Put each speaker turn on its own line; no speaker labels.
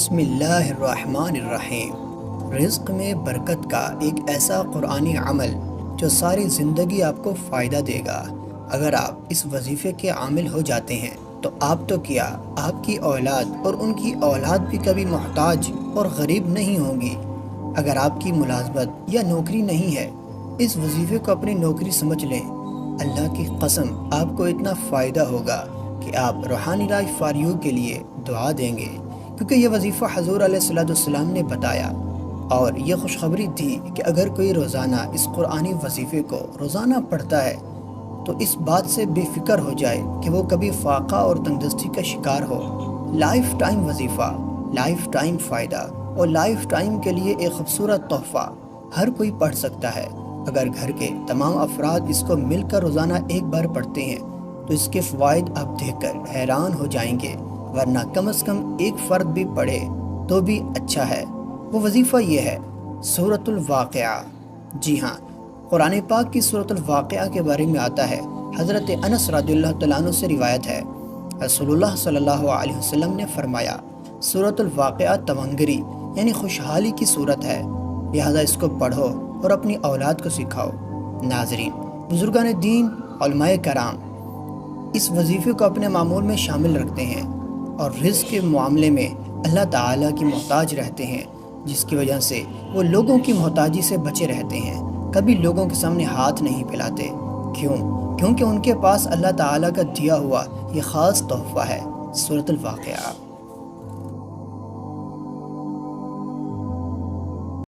بسم اللہ الرحمن الرحیم۔ رزق میں برکت کا ایک ایسا قرآنی عمل جو ساری زندگی آپ کو فائدہ دے گا۔ اگر آپ اس وظیفے کے عامل ہو جاتے ہیں تو آپ تو کیا، آپ کی اولاد اور ان کی اولاد بھی کبھی محتاج اور غریب نہیں ہوں گی۔ اگر آپ کی ملازمت یا نوکری نہیں ہے، اس وظیفے کو اپنی نوکری سمجھ لیں۔ اللہ کی قسم آپ کو اتنا فائدہ ہوگا کہ آپ روحانی لائف فار یو کے لیے دعا دیں گے، کیونکہ یہ وظیفہ حضور علیہ السلام نے بتایا، اور یہ خوشخبری تھی کہ اگر کوئی روزانہ اس قرآنی وظیفے کو روزانہ پڑھتا ہے تو اس بات سے بے فکر ہو جائے کہ وہ کبھی فاقہ اور تنگدستی کا شکار ہو۔ لائف ٹائم وظیفہ، لائف ٹائم فائدہ اور لائف ٹائم کے لیے ایک خوبصورت تحفہ ہر کوئی پڑھ سکتا ہے۔ اگر گھر کے تمام افراد اس کو مل کر روزانہ ایک بار پڑھتے ہیں تو اس کے فوائد آپ دیکھ کر حیران ہو جائیں گے، ورنہ کم از کم ایک فرد بھی پڑھے تو بھی اچھا ہے۔ وہ وظیفہ یہ ہے سورۃ الواقعہ۔ جی ہاں، قرآن پاک کی سورۃ الواقعہ کے بارے میں آتا ہے۔ حضرت انس رضی اللہ تعالیٰ عنہ سے روایت ہے، رسول اللہ صلی اللہ علیہ وسلم نے فرمایا، سورۃ الواقعہ تونگری یعنی خوشحالی کی صورت ہے، لہذا اس کو پڑھو اور اپنی اولاد کو سکھاؤ۔ ناظرین، بزرگان دین، علماء کرام اس وظیفے کو اپنے معمول میں شامل رکھتے ہیں اور رزق کے معاملے میں اللہ تعالیٰ کی محتاج رہتے ہیں، جس کی وجہ سے وہ لوگوں کی محتاجی سے بچے رہتے ہیں، کبھی لوگوں کے سامنے ہاتھ نہیں پھیلاتے۔ کیونکہ ان کے پاس اللہ تعالیٰ کا دیا ہوا یہ خاص تحفہ ہے، سورۃ الواقعہ۔